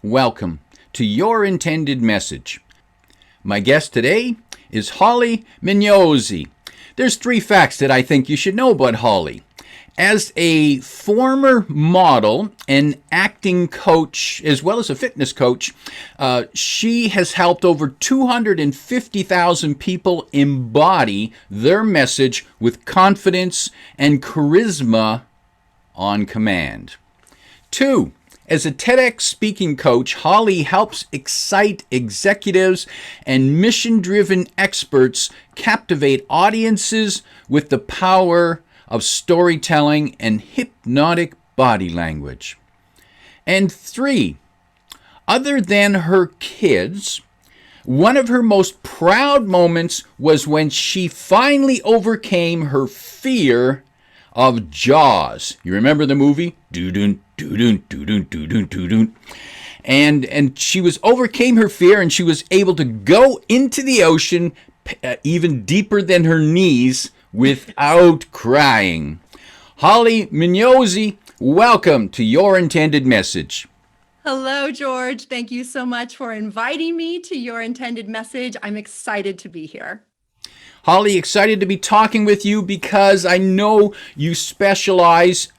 Welcome to Your Intended Message. My guest today is Holley Mignosi. There's 3 facts that I think you should know about Holley. As a former model and acting coach, as well as a fitness coach, she has helped over 250,000 people embody their message with confidence and charisma on command. 2, as a TEDx speaking coach, Holley helps excite executives and mission-driven experts captivate audiences with the power of storytelling and hypnotic body language. And 3, other than her kids, one of her most proud moments was when she finally overcame her fear of Jaws. You remember the movie? Doo-doo, doo-doo, doo-doo, doo-doo, doo-doo. And she overcame her fear, and she was able to go into the ocean even deeper than her knees without crying. Holley Mignosi, welcome to Your Intended Message. Hello, George. Thank you so much for inviting me to Your Intended Message. I'm excited to be here. Holley, excited to be talking with you because I know you specialize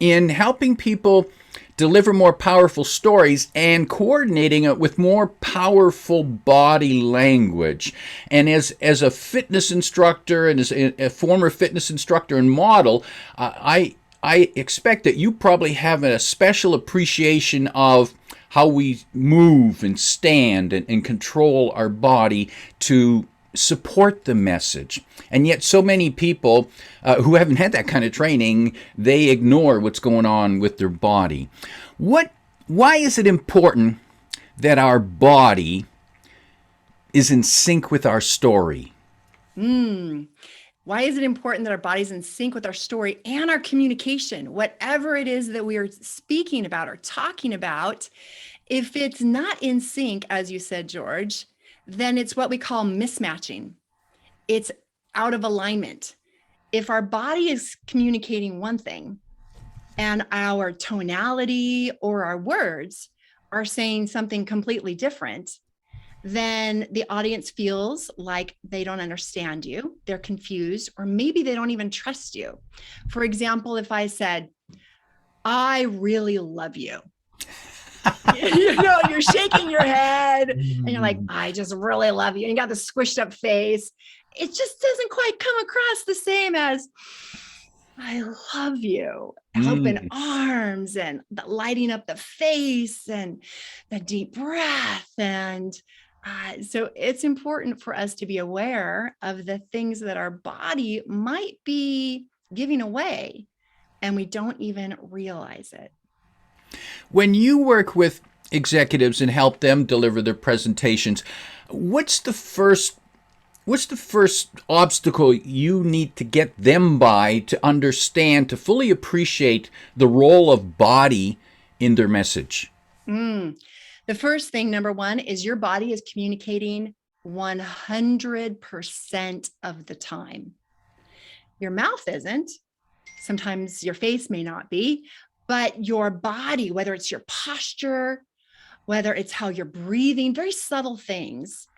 in helping people deliver more powerful stories and coordinating it with more powerful body language. And as a fitness instructor and as a former fitness instructor and model, I expect that you probably have a special appreciation of how we move and stand and control our body to support the message. And yet so many people who haven't had that kind of training, they ignore what's going on with their body. Why is it important that our body is in sync with our story? Why is it important that our body's in sync with our story and our communication? Whatever it is that we are speaking about or talking about, if it's not in sync, as you said, George, then it's what we call mismatching. It's out of alignment. If our body is communicating one thing and our tonality or our words are saying something completely different, then the audience feels like they don't understand you, they're confused, or maybe they don't even trust you. For example, if I said, I really love you, you're shaking your head and you're like, I just really love you. And you got the squished up face. It just doesn't quite come across the same as I love you. Open arms and the lighting up the face and the deep breath. And so it's important for us to be aware of the things that our body might be giving away and we don't even realize it. When you work with executives and help them deliver their presentations, what's the first obstacle you need to get them by to understand, to fully appreciate the role of body in their message? The first thing, number 1, is your body is communicating 100% of the time. Your mouth isn't. Sometimes your face may not be. But your body, whether it's your posture, whether it's how you're breathing, very subtle things,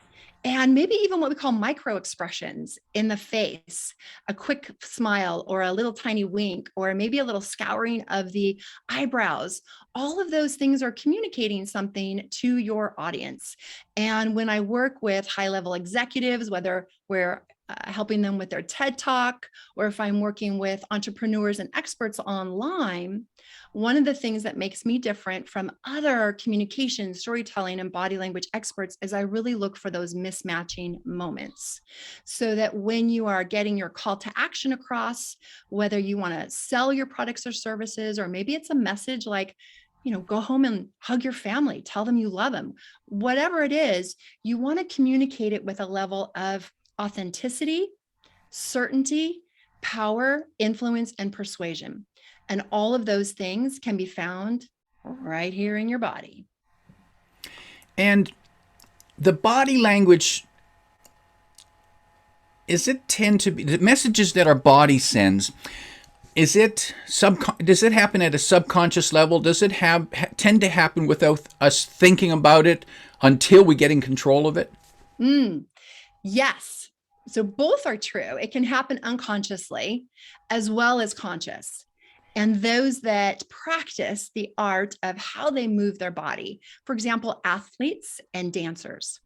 and maybe even what we call micro expressions in the face, a quick smile or a little tiny wink, or maybe a little scouring of the eyebrows. All of those things are communicating something to your audience. And when I work with high-level executives, whether we're helping them with their TED Talk, or if I'm working with entrepreneurs and experts online, one of the things that makes me different from other communication, storytelling, and body language experts is I really look for those mismatching moments so that when you are getting your call to action across, whether you want to sell your products or services, or maybe it's a message like, go home and hug your family, tell them you love them, whatever it is, you want to communicate it with a level of authenticity, certainty, power, influence, and persuasion. And all of those things can be found right here in your body. And the body language, is it tend to be the messages that our body sends? does it happen at a subconscious level? Does it tend to happen without us thinking about it until we get in control of it? Mm, yes. So both are true. It can happen unconsciously as well as conscious. And those that practice the art of how they move their body, for example, athletes and dancers,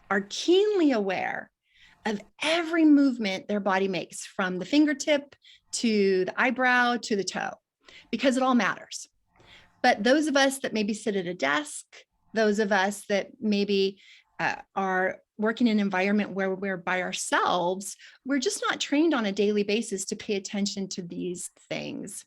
are keenly aware of every movement their body makes, from the fingertip to the eyebrow to the toe, because it all matters. But those of us that maybe sit at a desk, those of us that maybe are working in an environment where we're by ourselves, we're just not trained on a daily basis to pay attention to these things.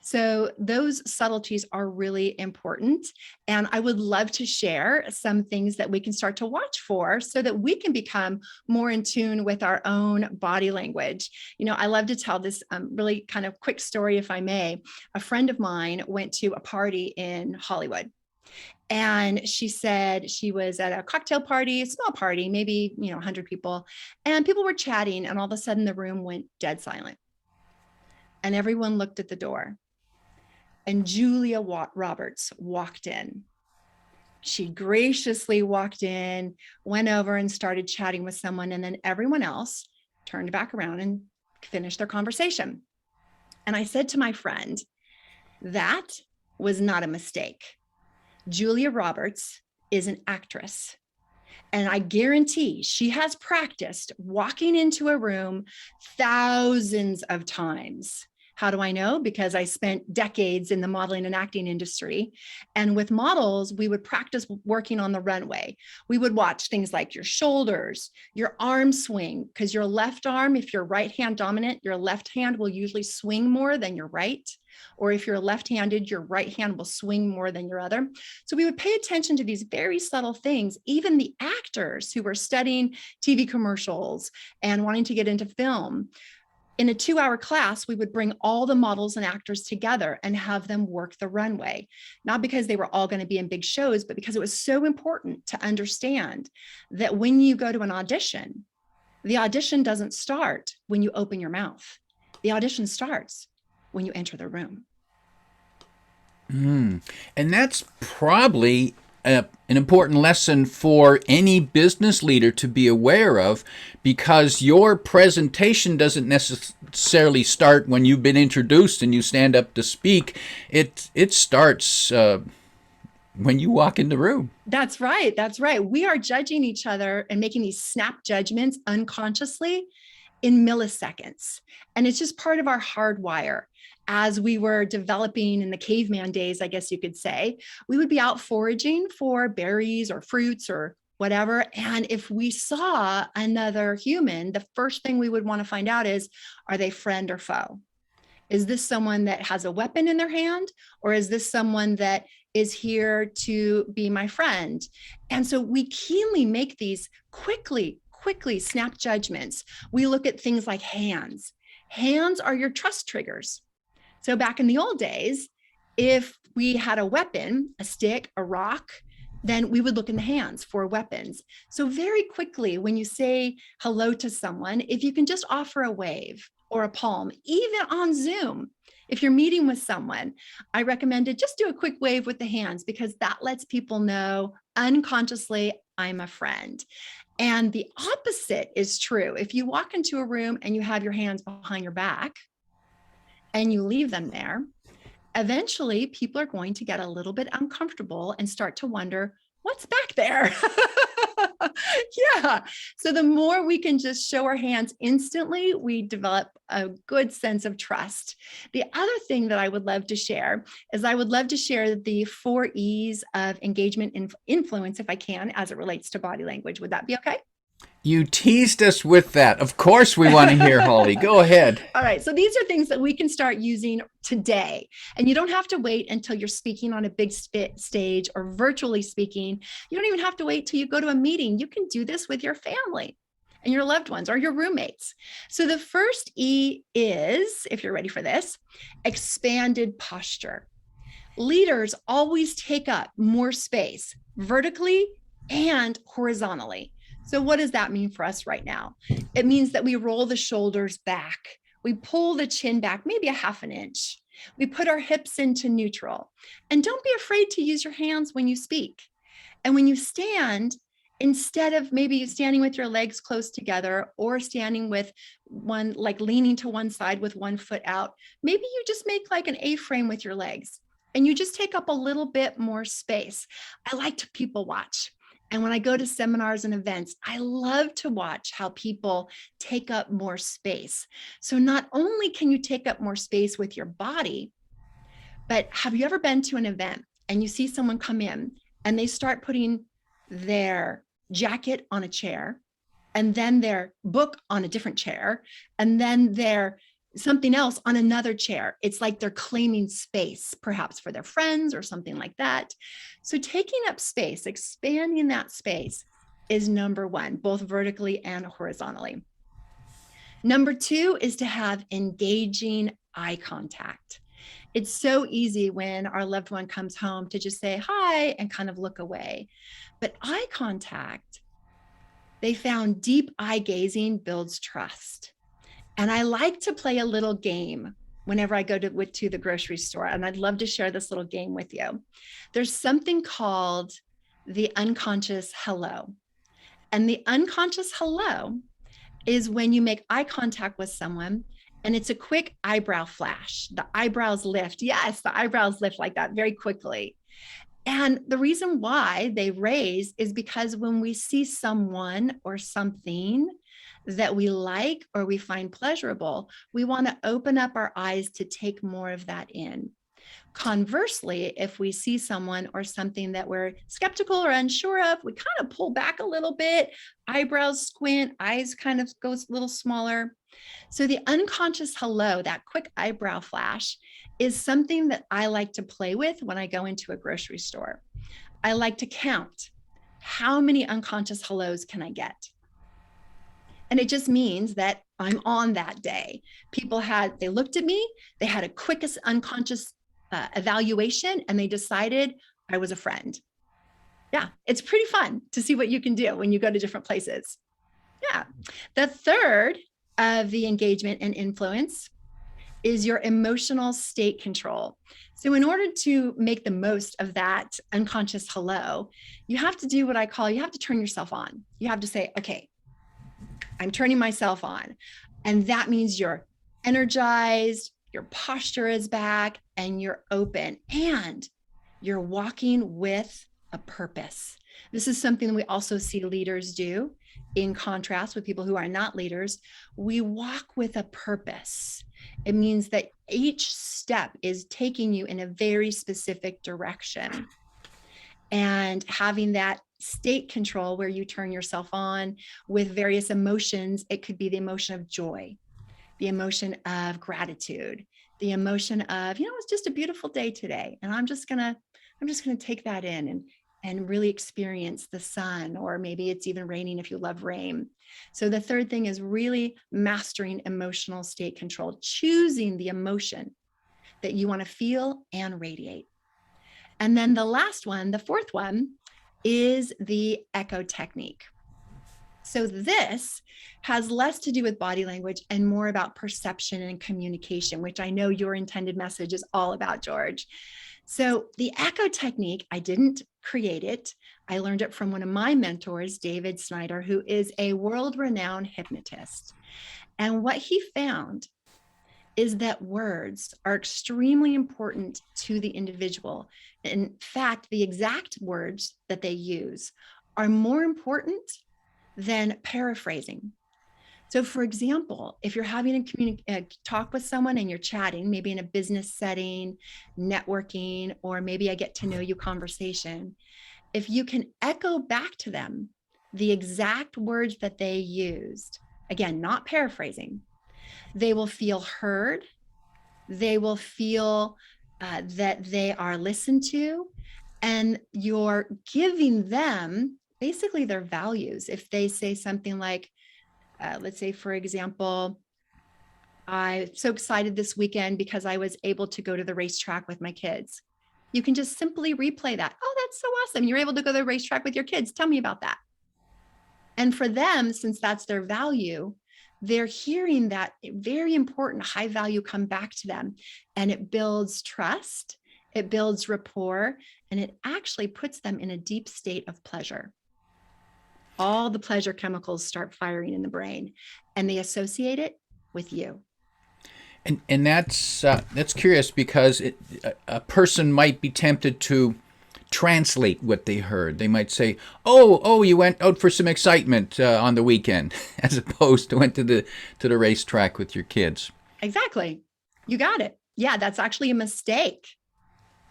So those subtleties are really important. And I would love to share some things that we can start to watch for so that we can become more in tune with our own body language. I love to tell this really kind of quick story, if I may. A friend of mine went to a party in Hollywood. And she said she was at a cocktail party, a small party, maybe 100 people, and people were chatting, and all of a sudden the room went dead silent. And everyone looked at the door. And Julia Roberts walked in. She graciously walked in, went over and started chatting with someone, and then everyone else turned back around and finished their conversation. And I said to my friend, that was not a mistake. Julia Roberts is an actress. And I guarantee she has practiced walking into a room thousands of times. How do I know? Because I spent decades in the modeling and acting industry. And with models, we would practice working on the runway. We would watch things like your shoulders, your arm swing, because your left arm, if you're right hand dominant, your left hand will usually swing more than your right. Or if you're left-handed, your right hand will swing more than your other. So we would pay attention to these very subtle things. Even the actors who were studying TV commercials and wanting to get into film, in a 2-hour class, we would bring all the models and actors together and have them work the runway, not because they were all going to be in big shows, but because it was so important to understand that when you go to an audition, the audition doesn't start when you open your mouth. The audition starts when you enter the room. And that's probably an important lesson for any business leader to be aware of, because your presentation doesn't necessarily start when you've been introduced and you stand up to speak. It starts when you walk in the room. That's right. That's right. We are judging each other and making these snap judgments unconsciously in milliseconds. And it's just part of our hardwire. As we were developing in the caveman days, I guess you could say, we would be out foraging for berries or fruits or whatever. And if we saw another human, the first thing we would want to find out is, are they friend or foe? Is this someone that has a weapon in their hand? Or is this someone that is here to be my friend? And so we keenly make these quickly snap judgments. We look at things like hands. Hands are your trust triggers. So back in the old days, if we had a weapon, a stick, a rock, then we would look in the hands for weapons. So very quickly, when you say hello to someone, if you can just offer a wave or a palm, even on Zoom, if you're meeting with someone, I recommend to just do a quick wave with the hands, because that lets people know unconsciously, I'm a friend. And the opposite is true. If you walk into a room and you have your hands behind your back, and you leave them there, eventually people are going to get a little bit uncomfortable and start to wonder, what's back there? Yeah. So the more we can just show our hands instantly, we develop a good sense of trust. The other thing that I would love to share is I would love to share the 4 E's of engagement and influence, if I can, as it relates to body language. Would that be okay? You teased us with that. Of course we want to hear, Holley. Go ahead. All right. So these are things that we can start using today. And you don't have to wait until you're speaking on a big stage or virtually speaking. You don't even have to wait till you go to a meeting. You can do this with your family and your loved ones or your roommates. So the first E is, if you're ready for this, expanded posture. Leaders always take up more space vertically and horizontally. So what does that mean for us right now? It means that we roll the shoulders back. We pull the chin back, maybe a half an inch. We put our hips into neutral. And don't be afraid to use your hands when you speak. And when you stand, instead of maybe standing with your legs close together or standing with one, like leaning to one side with one foot out, maybe you just make like an A-frame with your legs and you just take up a little bit more space. I like to people watch. And when I go to seminars and events, I love to watch how people take up more space. So not only can you take up more space with your body, but have you ever been to an event and you see someone come in and they start putting their jacket on a chair and then their book on a different chair and then their something else on another chair? It's like they're claiming space, perhaps for their friends or something like that. So taking up space, expanding that space is number one, both vertically and horizontally. Number two is to have engaging eye contact. It's so easy when our loved one comes home to just say hi and kind of look away. But eye contact, they found deep eye gazing builds trust. And I like to play a little game whenever I go to the grocery store. And I'd love to share this little game with you. There's something called the unconscious hello. And the unconscious hello is when you make eye contact with someone and it's a quick eyebrow flash. The eyebrows lift. Yes, the eyebrows lift like that very quickly. And the reason why they raise is because when we see someone or something that we like or we find pleasurable, we want to open up our eyes to take more of that in. Conversely, if we see someone or something that we're skeptical or unsure of, we kind of pull back a little bit, eyebrows squint, eyes kind of goes a little smaller. So the unconscious hello, that quick eyebrow flash, is something that I like to play with when I go into a grocery store. I like to count how many unconscious hellos can I get? And it just means that I'm on that day. They looked at me, they had a quickest unconscious evaluation, and they decided I was a friend. Yeah, it's pretty fun to see what you can do when you go to different places. Yeah. The third of the engagement and influence is your emotional state control. So in order to make the most of that unconscious hello, you have to do what I call, you have to turn yourself on. You have to say, okay, I'm turning myself on. And that means you're energized, your posture is back, and you're open, and you're walking with a purpose. This is something that we also see leaders do in contrast with people who are not leaders. We walk with a purpose. It means that each step is taking you in a very specific direction. And having that state control where you turn yourself on with various emotions. It could be the emotion of joy, the emotion of gratitude, the emotion of, it's just a beautiful day today. And I'm just gonna take that in and really experience the sun, or maybe it's even raining if you love rain. So the third thing is really mastering emotional state control, choosing the emotion that you want to feel and radiate. And then the last one, the fourth one, is the echo technique. So this has less to do with body language and more about perception and communication, which I know your intended message is all about, George. So the echo technique, I didn't create it. I learned it from one of my mentors, David Snyder, who is a world-renowned hypnotist. And what he found is that words are extremely important to the individual. In fact, the exact words that they use are more important than paraphrasing. So for example, if you're having a talk with someone and you're chatting, maybe in a business setting, networking, or maybe a get to know you conversation, if you can echo back to them the exact words that they used, again, not paraphrasing, they will feel heard. They will feel that they are listened to, and you're giving them basically their values. If they say something like, let's say, for example, I'm so excited this weekend because I was able to go to the racetrack with my kids. You can just simply replay that. Oh, that's so awesome. You're able to go to the racetrack with your kids. Tell me about that. And for them, since that's their value, they're hearing that very important high value come back to them, and it builds trust, it builds rapport, and it actually puts them in a deep state of pleasure. All the pleasure chemicals start firing in the brain, and they associate it with you. And that's curious because a person might be tempted to translate what they heard. They might say, "Oh, you went out for some excitement on the weekend," as opposed to went to the racetrack with your kids. Exactly. You got it. Yeah, that's actually a mistake,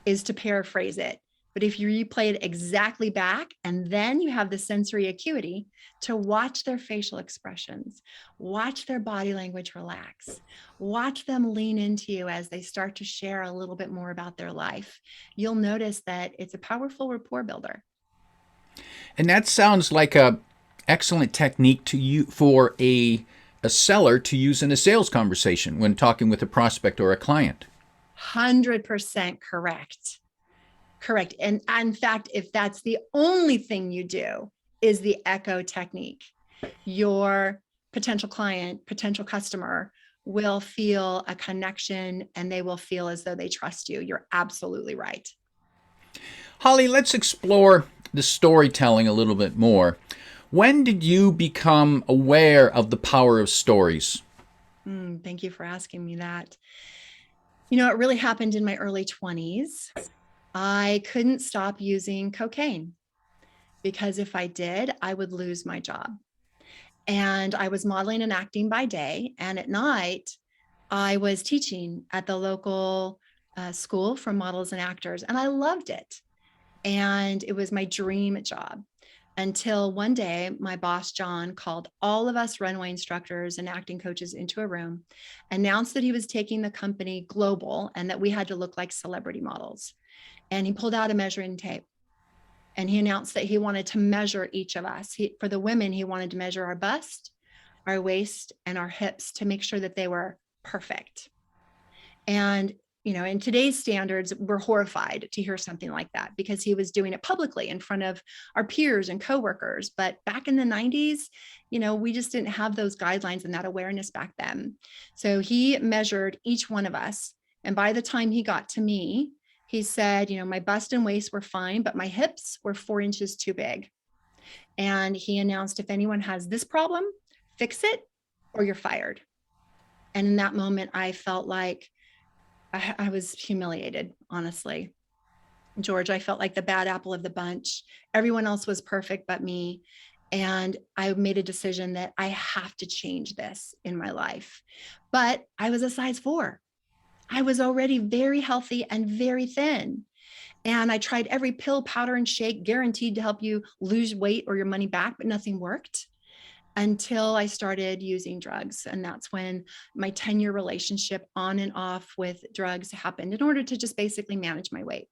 is to paraphrase it. But if you replay it exactly back, and then you have the sensory acuity to watch their facial expressions, watch their body language relax, watch them lean into you as they start to share a little bit more about their life, you'll notice that it's a powerful rapport builder. And that sounds like a excellent technique to you for a seller to use in a sales conversation when talking with a prospect or a client. 100% correct. Correct. And in fact, if that's the only thing you do is the echo technique, your potential client, potential customer will feel a connection, and they will feel as though they trust you. You're absolutely right. Holley, let's explore the storytelling a little bit more. When did you become aware of the power of stories? Thank you for asking me that. It really happened in my early 20s. I couldn't stop using cocaine because if I did, I would lose my job. And I was modeling and acting by day. And at night, I was teaching at the local school for models and actors. And I loved it. And it was my dream job until one day, my boss, John, called all of us runway instructors and acting coaches into a room, announced that he was taking the company global and that we had to look like celebrity models. And he pulled out a measuring tape. And he announced that he wanted to measure each of us. For the women, he wanted to measure our bust, our waist, and our hips to make sure that they were perfect. And, in today's standards, we're horrified to hear something like that because he was doing it publicly in front of our peers and coworkers. But back in the 90s, we just didn't have those guidelines and that awareness back then. So he measured each one of us. And by the time he got to me, he said, my bust and waist were fine, but my hips were 4 inches too big. And he announced, if anyone has this problem, fix it or you're fired. And in that moment, I felt like I was humiliated, honestly. George, I felt like the bad apple of the bunch. Everyone else was perfect but me. And I made a decision that I have to change this in my life. But I was a size 4. I was already very healthy and very thin. And I tried every pill, powder, and shake guaranteed to help you lose weight or your money back, but nothing worked until I started using drugs. And that's when my 10-year relationship on and off with drugs happened in order to just basically manage my weight.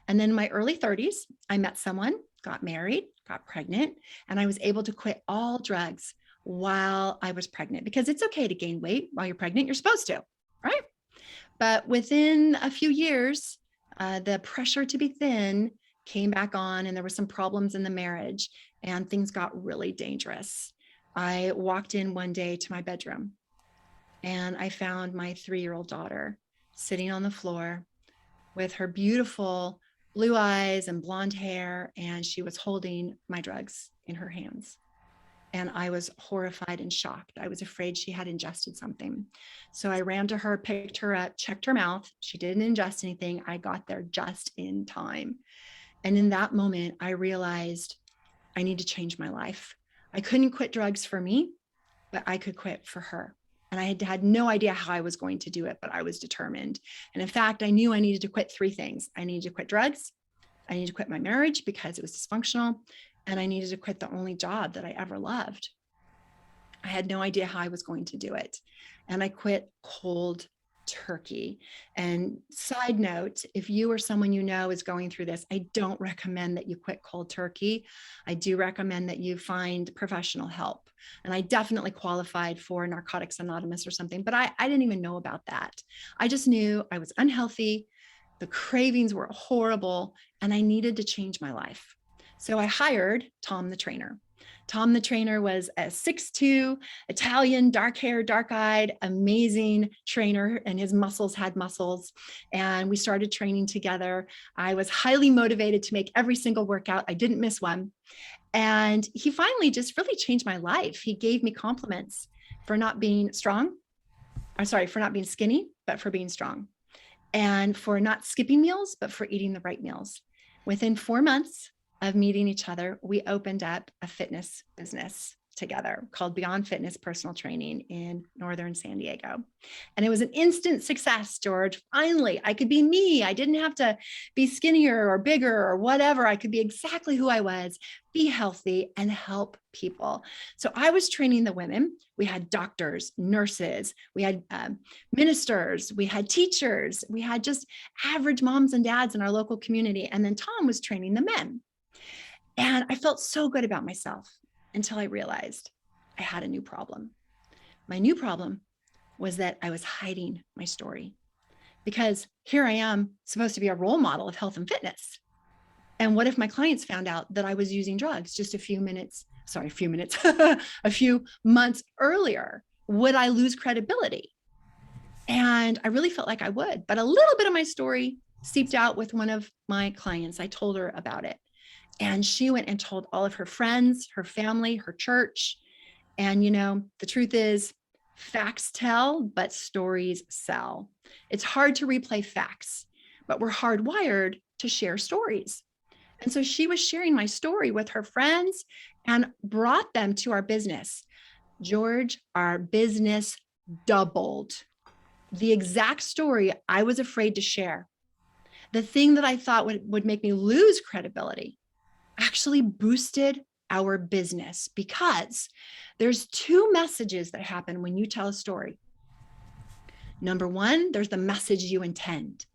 And then in my early 30s, I met someone, got married, got pregnant, and I was able to quit all drugs while I was pregnant because it's okay to gain weight while you're pregnant. You're supposed to, right? But within a few years, the pressure to be thin came back on, and there were some problems in the marriage, and things got really dangerous. I walked in one day to my bedroom, and I found my 3-year-old daughter sitting on the floor with her beautiful blue eyes and blonde hair, and she was holding my drugs in her hands. And I was horrified and shocked. I was afraid she had ingested something. So I ran to her, picked her up, checked her mouth. She didn't ingest anything. I got there just in time. And in that moment, I realized I need to change my life. I couldn't quit drugs for me, but I could quit for her. And I had no idea how I was going to do it, but I was determined. And in fact, I knew I needed to quit 3 things. I needed to quit drugs. I needed to quit my marriage because it was dysfunctional. And I needed to quit the only job that I ever loved. I had no idea how I was going to do it. And I quit cold turkey. And side note, if you or someone you know is going through this, I don't recommend that you quit cold turkey. I do recommend that you find professional help. And I definitely qualified for Narcotics Anonymous or something, but I didn't even know about that. I just knew I was unhealthy. The cravings were horrible, and I needed to change my life. So I hired Tom, the trainer. Tom, the trainer, was a 6'2", Italian, dark hair, dark eyed, amazing trainer, and his muscles had muscles. And we started training together. I was highly motivated to make every single workout. I didn't miss one. And he finally just really changed my life. He gave me compliments for not being strong. I'm sorry, for not being skinny, but for being strong. And for not skipping meals, but for eating the right meals. Within 4 months of meeting each other, we opened up a fitness business together called Beyond Fitness Personal Training in Northern San Diego. And it was an instant success, George. Finally, I could be me. I didn't have to be skinnier or bigger or whatever. I could be exactly who I was, be healthy, and help people. So I was training the women. We had doctors, nurses, we had ministers, we had teachers, we had just average moms and dads in our local community. And then Tom was training the men. And I felt so good about myself until I realized I had a new problem. My new problem was that I was hiding my story, because here I am supposed to be a role model of health and fitness. And what if my clients found out that I was using drugs just a few months earlier? Would I lose credibility? And I really felt like I would. But a little bit of my story seeped out with one of my clients. I told her about it. And she went and told all of her friends, her family, her church. And, the truth is, facts tell, but stories sell. It's hard to replay facts, but we're hardwired to share stories. And so she was sharing my story with her friends and brought them to our business. George, our business doubled. The exact story I was afraid to share, the thing that I thought would make me lose credibility, actually boosted our business, because there's two messages that happen when you tell a story. Number one, there's the message you intend.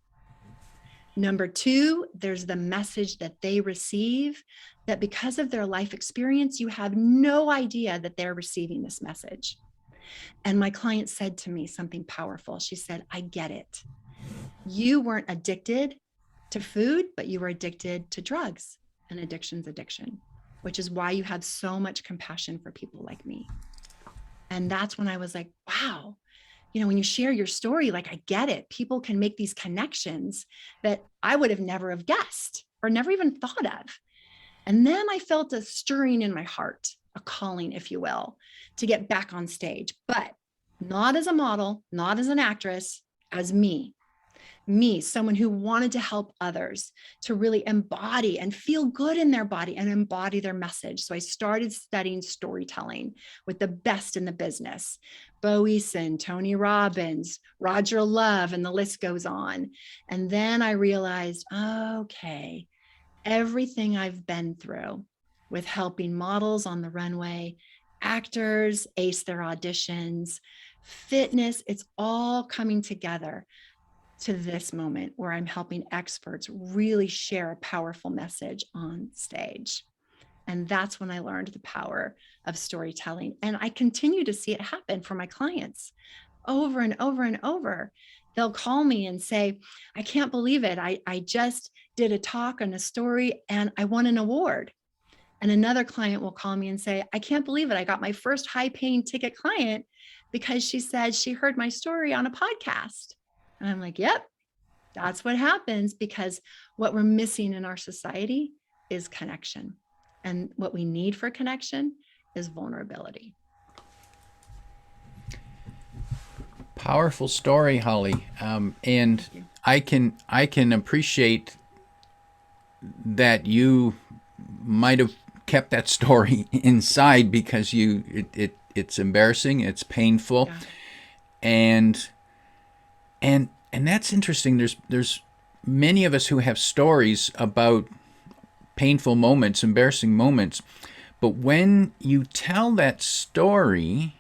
Number two, there's the message that they receive, that because of their life experience, you have no idea that they're receiving this message. And my client said to me something powerful. She said, I get it. You weren't addicted to food, but you were addicted to drugs. And addiction's addiction, which is why you have so much compassion for people like me. And that's when I was like, wow, when you share your story, like, I get it. People can make these connections that I would have never have guessed or never even thought of. And then I felt a stirring in my heart, a calling, if you will, to get back on stage, but not as a model, not as an actress, as me, someone who wanted to help others to really embody and feel good in their body and embody their message. So I started studying storytelling with the best in the business, Bo Eason, Tony Robbins, Roger Love, and the list goes on. And then I realized, okay, everything I've been through with helping models on the runway, actors ace their auditions, fitness, it's all coming together to this moment where I'm helping experts really share a powerful message on stage. And that's when I learned the power of storytelling. And I continue to see it happen for my clients over and over and over. They'll call me and say, I can't believe it. I just did a talk on a story and I won an award. And another client will call me and say, I can't believe it. I got my first high-paying ticket client because she said she heard my story on a podcast. And I'm like, yep, that's what happens, because what we're missing in our society is connection. And what we need for connection is vulnerability. Powerful story, Holley. And I can appreciate that you might have kept that story inside because it's embarrassing, it's painful, yeah. And that's interesting. There's many of us who have stories about painful moments, embarrassing moments, but when you tell that story,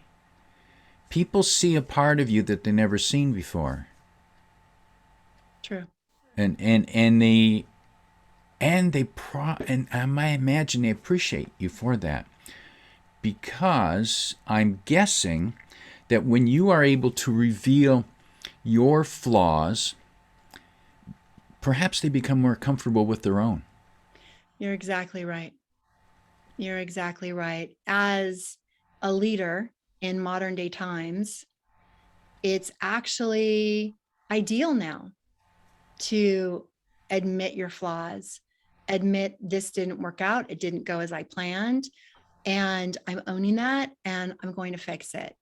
people see a part of you that they've never seen before. True. And I imagine they appreciate you for that, because I'm guessing that when you are able to reveal your flaws, perhaps they become more comfortable with their own. You're exactly right. You're exactly right. As a leader in modern day times, it's actually ideal now to admit your flaws, admit this didn't work out, it didn't go as I planned, and I'm owning that and I'm going to fix it.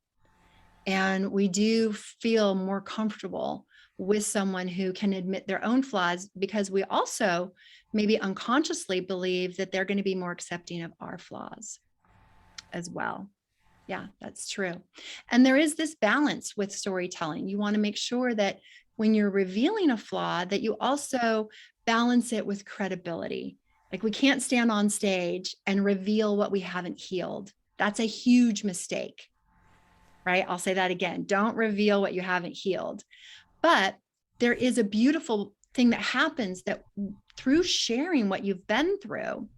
And we do feel more comfortable with someone who can admit their own flaws, because we also maybe unconsciously believe that they're going to be more accepting of our flaws as well. Yeah, that's true. And there is this balance with storytelling. You want to make sure that when you're revealing a flaw, that you also balance it with credibility. Like, we can't stand on stage and reveal what we haven't healed. That's a huge mistake, right? I'll say that again. Don't reveal what you haven't healed. But there is a beautiful thing that happens, that through sharing what you've been through,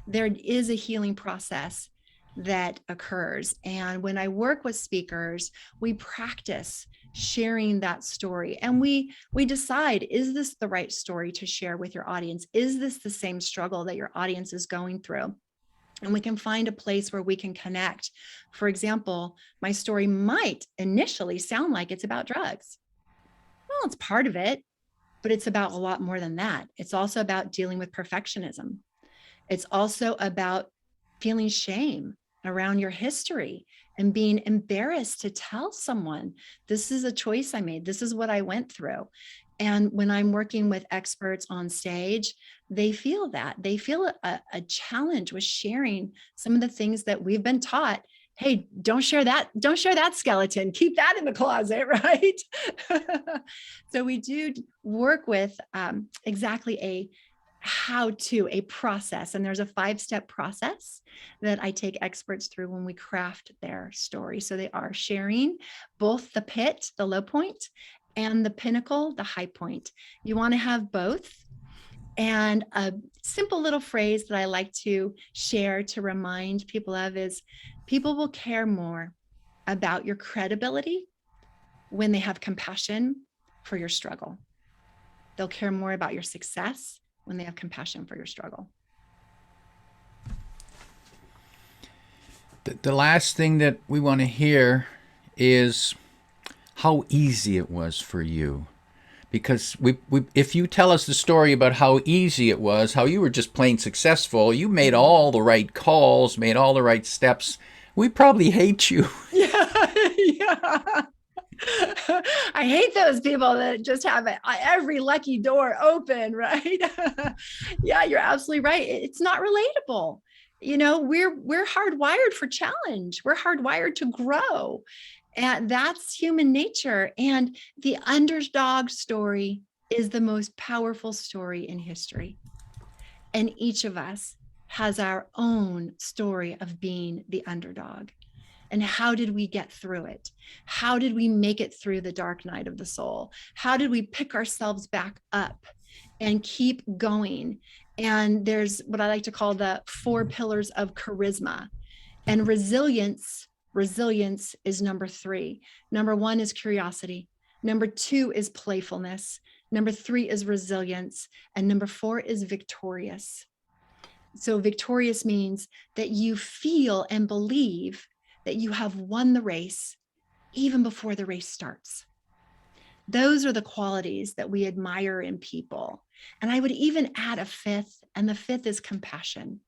there is a healing process that occurs. And when I work with speakers, we practice sharing that story, and we decide, is this the right story to share with your audience? Is this the same struggle that your audience is going through? And we can find a place where we can connect. For example, my story might initially sound like it's about drugs. Well, it's part of it, but it's about a lot more than that. It's also about dealing with perfectionism. It's also about feeling shame around your history and being embarrassed to tell someone, this is a choice I made, this is what I went through. And when I'm working with experts on stage, they feel that. They feel a challenge with sharing some of the things that we've been taught. Hey, don't share that. Don't share that skeleton. Keep that in the closet, right? So we do work with exactly a process. And there's a 5-step process that I take experts through when we craft their story. So they are sharing both the pit, the low point, and the pinnacle, the high point. You want to have both. And a simple little phrase that I like to share to remind people of is, people will care more about your credibility when they have compassion for your struggle. They'll care more about your success when they have compassion for your struggle. The last thing that we want to hear is how easy it was for you. Because if you tell us the story about how easy it was, how you were just plain successful, you made all the right calls, made all the right steps, we probably hate you. Yeah, yeah. I hate those people that just have every lucky door open, right? Yeah, you're absolutely right. It's not relatable. You know, we're hardwired for challenge. We're hardwired to grow. And that's human nature. And the underdog story is the most powerful story in history. And each of us has our own story of being the underdog. And how did we get through it? How did we make it through the dark night of the soul? How did we pick ourselves back up and keep going? And there's what I like to call the 4 pillars of charisma. And resilience is number 3. Number 1 is curiosity. Number 2 is playfulness. Number 3 is resilience. And number 4 is victorious. So victorious means that you feel and believe that you have won the race even before the race starts. Those are the qualities that we admire in people. And I would even add a 5th, and the 5th is compassion.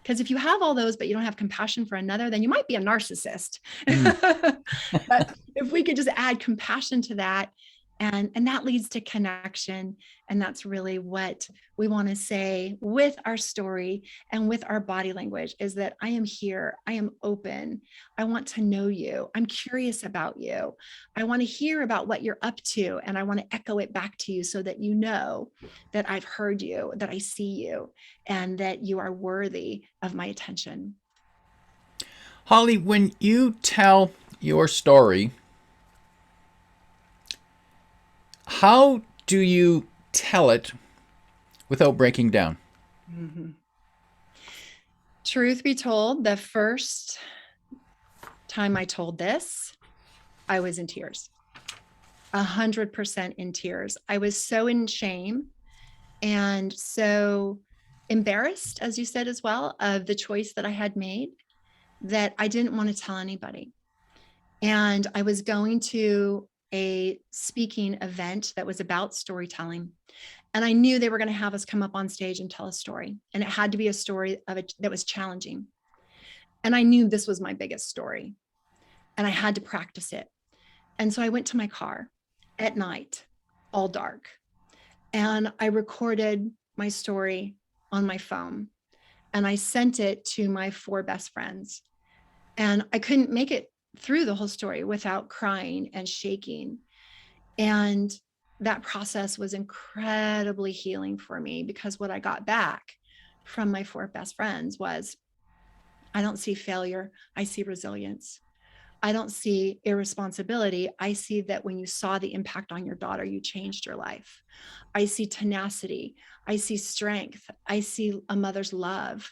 Because if you have all those, but you don't have compassion for another, then you might be a narcissist. But if we could just add compassion to that, and that leads to connection. And that's really what we want to say with our story and with our body language, is that I am here. I am open. I want to know you. I'm curious about you. I want to hear about what you're up to. And I want to echo it back to you so that you know that I've heard you, that I see you, and that you are worthy of my attention. Holley, when you tell your story, how do you tell it without breaking down? Mm-hmm. Truth be told, the first time I told this, I was in tears, 100% in tears. I was so in shame and so embarrassed, as you said as well, of the choice that I had made, that I didn't want to tell anybody. And I was going to a speaking event that was about storytelling. And I knew they were going to have us come up on stage and tell a story. And it had to be a story of it that was challenging. And I knew this was my biggest story. And I had to practice it. And so I went to my car at night, all dark, and I recorded my story on my phone. And I sent it to my 4 best friends. And I couldn't make it through the whole story without crying and shaking. And that process was incredibly healing for me, because what I got back from my 4 best friends was, I don't see failure, I see resilience. I don't see irresponsibility. I see that when you saw the impact on your daughter, you changed your life. I see tenacity. I see strength. I see a mother's love.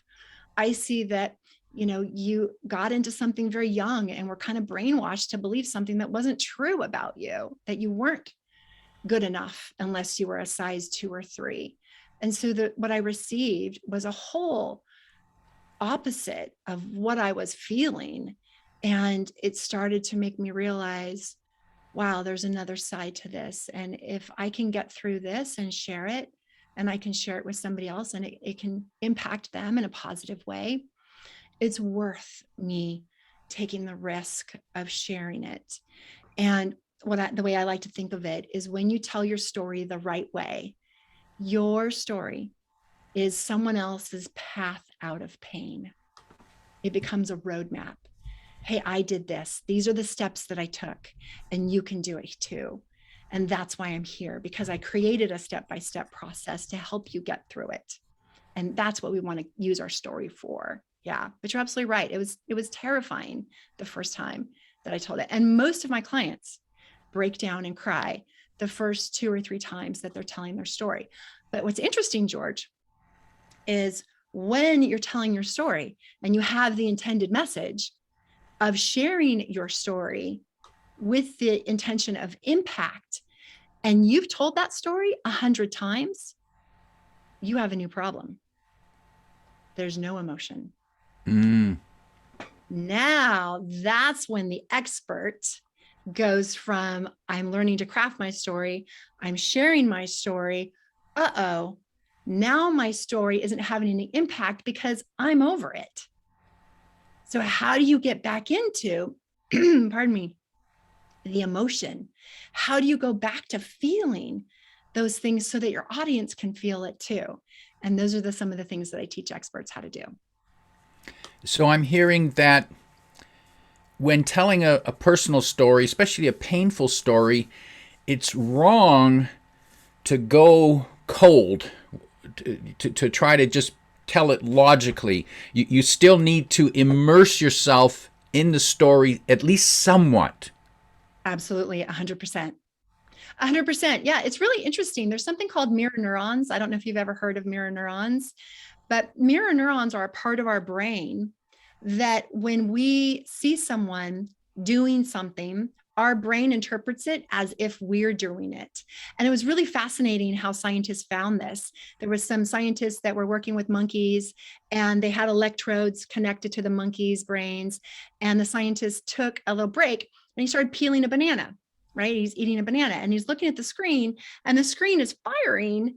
I see that, you got into something very young and were kind of brainwashed to believe something that wasn't true about you, that you weren't good enough unless you were a size 2 or 3. And so what I received was a whole opposite of what I was feeling. And it started to make me realize, wow, there's another side to this. And if I can get through this and share it, and I can share it with somebody else, and it can impact them in a positive way, it's worth me taking the risk of sharing it. And the way I like to think of it is, when you tell your story the right way, your story is someone else's path out of pain. It becomes a roadmap. Hey, I did this. These are the steps that I took, and you can do it too. And that's why I'm here, because I created a step-by-step process to help you get through it. And that's what we want to use our story for. Yeah, but you're absolutely right. It was terrifying the first time that I told it. And most of my clients break down and cry the first 2 or 3 times that they're telling their story. But what's interesting, George, is when you're telling your story and you have the intended message of sharing your story with the intention of impact, and you've told that story 100 times, you have a new problem. There's no emotion. Now that's when the expert goes from, I'm learning to craft my story, I'm sharing my story, now my story isn't having any impact because I'm over it. So how do you get back into, pardon me, the emotion? How do you go back to feeling those things so that your audience can feel it too? And those are some of the things that I teach experts how to do. So I'm hearing that when telling a personal story, especially a painful story, it's wrong to go cold, to try to just tell it logically. You still need to immerse yourself in the story, at least somewhat. Absolutely, 100%. 100%. Yeah, it's really interesting. There's something called mirror neurons. I don't know if you've ever heard of mirror neurons, but mirror neurons are a part of our brain that when we see someone doing something, our brain interprets it as if we're doing it. And it was really fascinating how scientists found this. There was some scientists that were working with monkeys, and they had electrodes connected to the monkeys' brains. And the scientist took a little break and he started peeling a banana, right? He's eating a banana and he's looking at the screen, and the screen is firing,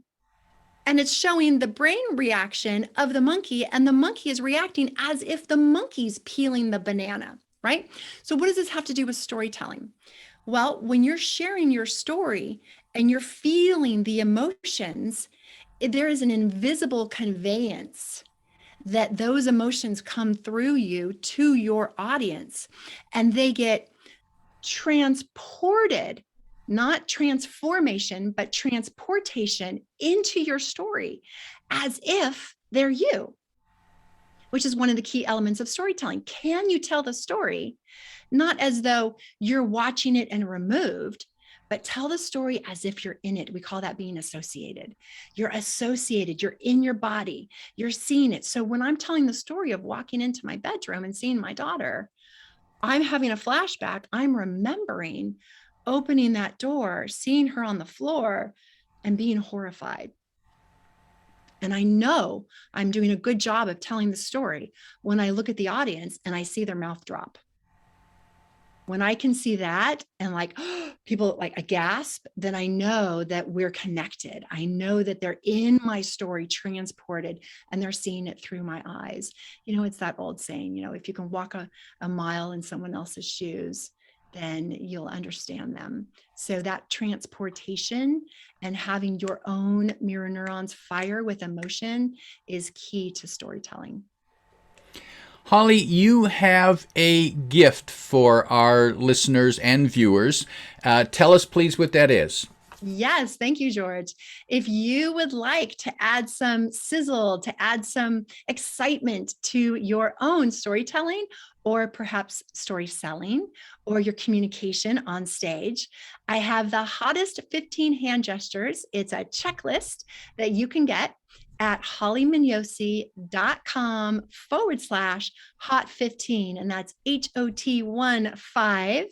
and it's showing the brain reaction of the monkey, and the monkey is reacting as if the monkey's peeling the banana, right? So what does this have to do with storytelling? Well, when you're sharing your story and you're feeling the emotions, there is an invisible conveyance that those emotions come through you to your audience, and they get transported, not transformation, but transportation into your story as if they're you, which is one of the key elements of storytelling. Can you tell the story not as though you're watching it and removed, but tell the story as if you're in it? We call that being associated. You're associated, you're in your body, you're seeing it. So when I'm telling the story of walking into my bedroom and seeing my daughter, I'm having a flashback. I'm remembering opening that door, seeing her on the floor, and being horrified. And I know I'm doing a good job of telling the story when I look at the audience and I see their mouth drop. When I can see that and like people like a gasp, then I know that we're connected. I know that they're in my story transported and they're seeing it through my eyes. It's that old saying, if you can walk a mile in someone else's shoes, then you'll understand them. So that transportation and having your own mirror neurons fire with emotion is key to storytelling. Holley, you have a gift for our listeners and viewers. Tell us, please, what that is. Yes, thank you, George. If you would like to add some sizzle, to add some excitement to your own storytelling, or perhaps story selling, or your communication on stage, I have the hottest 15 hand gestures. It's a checklist that you can get at hollymignosi.com/hot15. And that's HOT15.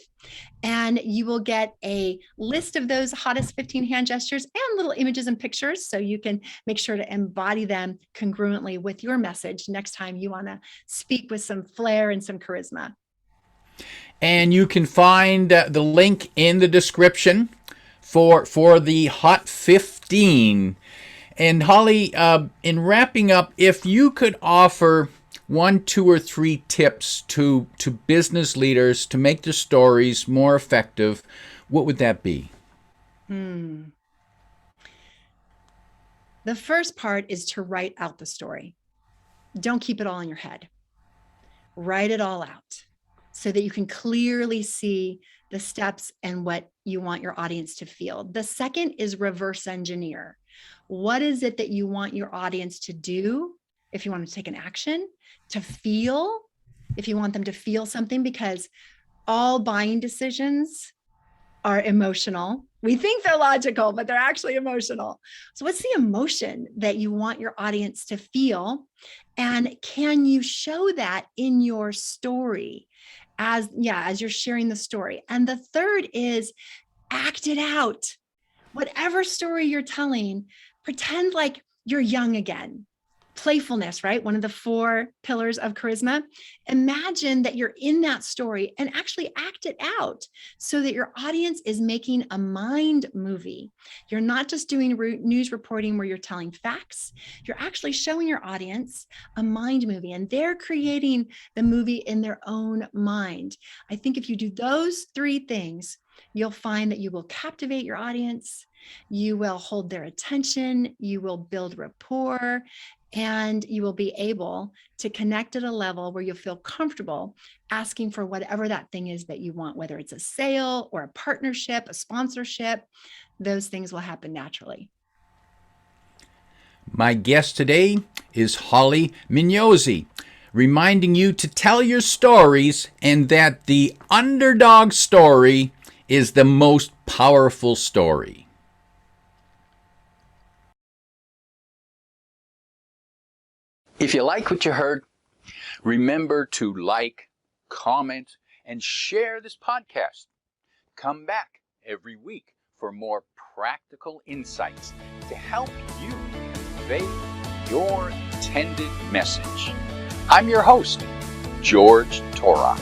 And you will get a list of those hottest 15 hand gestures and little images and pictures so you can make sure to embody them congruently with your message next time you want to speak with some flair and some charisma. And you can find the link in the description for the Hot 15. And Holley, in wrapping up, if you could offer 1, 2, or 3 tips to business leaders to make their stories more effective, what would that be? The first part is to write out the story. Don't keep it all in your head. Write it all out so that you can clearly see the steps and what you want your audience to feel. The second is reverse engineer. What is it that you want your audience to do if you want to take an action, to feel, if you want them to feel something, because all buying decisions are emotional. We think they're logical, but they're actually emotional. So what's the emotion that you want your audience to feel? And can you show that in your story as you're sharing the story? And the third is act it out. Whatever story you're telling, pretend like you're young again. Playfulness, right? One of the 4 pillars of charisma. Imagine that you're in that story and actually act it out so that your audience is making a mind movie. You're not just doing news reporting where you're telling facts. You're actually showing your audience a mind movie, and they're creating the movie in their own mind. I think if you do those 3 things, you'll find that you will captivate your audience, you will hold their attention, you will build rapport, and you will be able to connect at a level where you'll feel comfortable asking for whatever that thing is that you want, whether it's a sale or a partnership, a sponsorship. Those things will happen naturally. My guest today is Holley Mignosi, reminding you to tell your stories and that the underdog story is the most powerful story. If you like what you heard, remember to like, comment, and share this podcast. Come back every week for more practical insights to help you convey your intended message. I'm your host, George Torok.